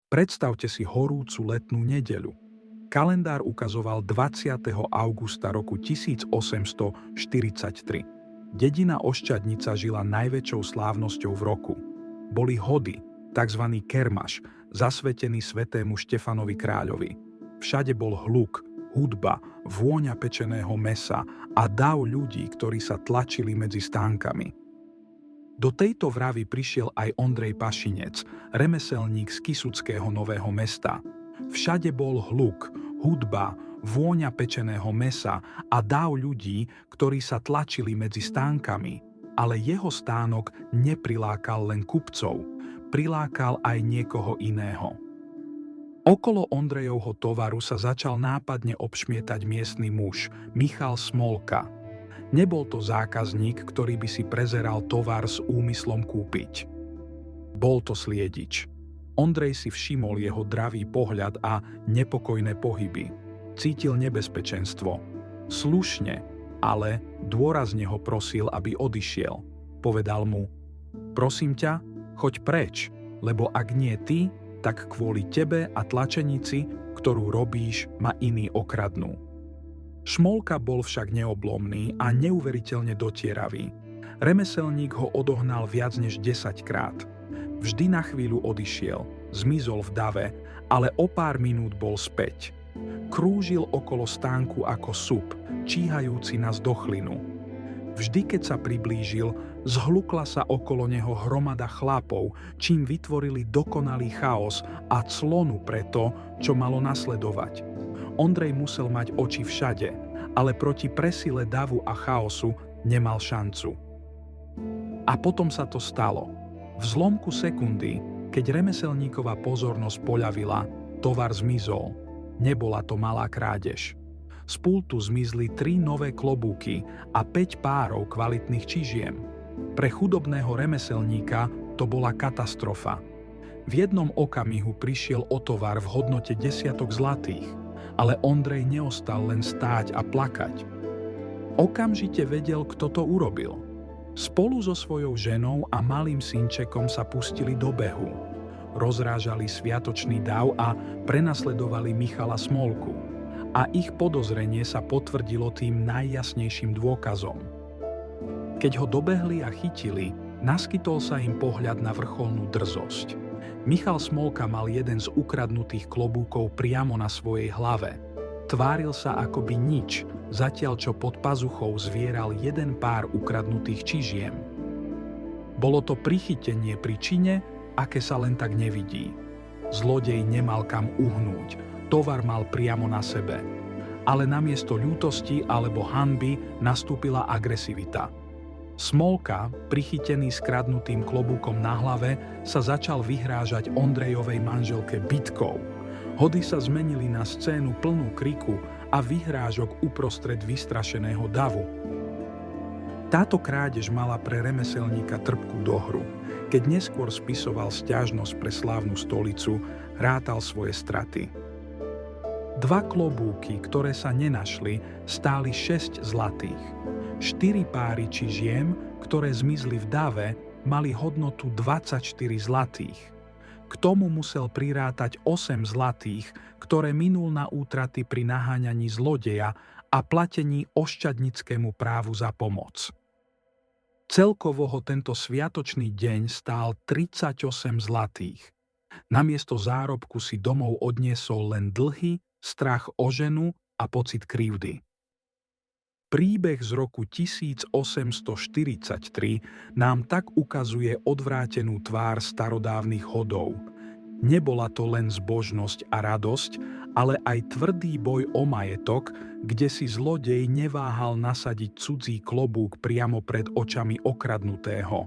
Predstavte si horúcu letnú nedeľu. Kalendár ukazoval 20. augusta roku 1843. Dedina Oščadnica žila najväčšou slávnosťou v roku. Boli hody, tzv. Kermaš, zasvetený svätému Štefanovi kráľovi. Všade bol hluk, hudba, vôňa pečeného mäsa a dav ľudí, ktorí sa tlačili medzi stánkami. Do tejto vravy prišiel aj Ondrej Pašinec, remeselník z Kysuckého Nového Mesta. Všade bol hluk, hudba, vôňa pečeného mäsa a dáv ľudí, ktorí sa tlačili medzi stánkami. Ale jeho stánok neprilákal len kupcov, prilákal aj niekoho iného. Okolo Ondrejovho tovaru sa začal nápadne obšmietať miestny muž, Michal Smolka. Nebol to zákazník, ktorý by si prezeral tovar s úmyslom kúpiť. Bol to sliedič. Ondrej si všimol jeho dravý pohľad a nepokojné pohyby. Cítil nebezpečenstvo. Slušne, ale dôrazne ho prosil, aby odišiel. Povedal mu: "Prosím ťa, choď preč, lebo ak nie ty, tak kvôli tebe a tlačenici, ktorú robíš, ma iní okradnú." Šmolka bol však neoblomný a neuveriteľne dotieravý. Remeselník ho odohnal viac než 10 krát. Vždy na chvíľu odišiel, zmizol v dave, ale o pár minút bol späť. Krúžil okolo stánku ako sup, číhajúci na zdochlinu. Vždy, keď sa priblížil, zhlukla sa okolo neho hromada chlapov, čím vytvorili dokonalý chaos a clonu pre to, čo malo nasledovať. Ondrej musel mať oči všade, ale proti presile davu a chaosu nemal šancu. A potom sa to stalo. V zlomku sekundy, keď remeselníkova pozornosť poľavila, tovar zmizol. Nebola to malá krádež. Z pultu zmizli 3 nové klobúky a 5 párov kvalitných čižiem. Pre chudobného remeselníka to bola katastrofa. V jednom okamihu prišiel o tovar v hodnote desiatok zlatých, ale Ondrej neostal len stáť a plakať. Okamžite vedel, kto to urobil. Spolu so svojou ženou a malým synčekom sa pustili do behu. Rozrážali sviatočný dav a prenasledovali Michala Smolku. A ich podozrenie sa potvrdilo tým najjasnejším dôkazom. Keď ho dobehli a chytili, naskytol sa im pohľad na vrcholnú drzosť. Michal Smolka mal jeden z ukradnutých klobúkov priamo na svojej hlave. Tváril sa akoby nič, zatiaľ čo pod pazuchou zvieral jeden pár ukradnutých čižiem. Bolo to prichytenie pri čine, aké sa len tak nevidí. Zlodej nemal kam uhnúť, tovar mal priamo na sebe. Ale namiesto ľútosti alebo hanby nastúpila agresivita. Smolka, prichytený skradnutým klobúkom na hlave, sa začal vyhrážať Ondrejovej manželke bitkou. Hody sa zmenili na scénu plnú kriku a vyhrážok uprostred vystrašeného davu. Táto krádež mala pre remeselníka trpkú dohru. Keď neskôr spisoval sťažnosť pre slávnu stolicu, rátal svoje straty. 2 klobúky, ktoré sa nenašli, stáli 6 zlatých. 4 páry čižiem, ktoré zmizli v dave, mali hodnotu 24 zlatých. K tomu musel prirátať 8 zlatých, ktoré minul na útraty pri naháňaní zlodeja a platení oščadnickému právu za pomoc. Celkovo ho tento sviatočný deň stál 38 zlatých. Namiesto zárobku si domov odniesol len dlhy, strach o ženu a pocit krivdy. Príbeh z roku 1843 nám tak ukazuje odvrátenú tvár starodávnych hodov. Nebola to len zbožnosť a radosť, ale aj tvrdý boj o majetok, kde si zlodej neváhal nasadiť cudzí klobúk priamo pred očami okradnutého.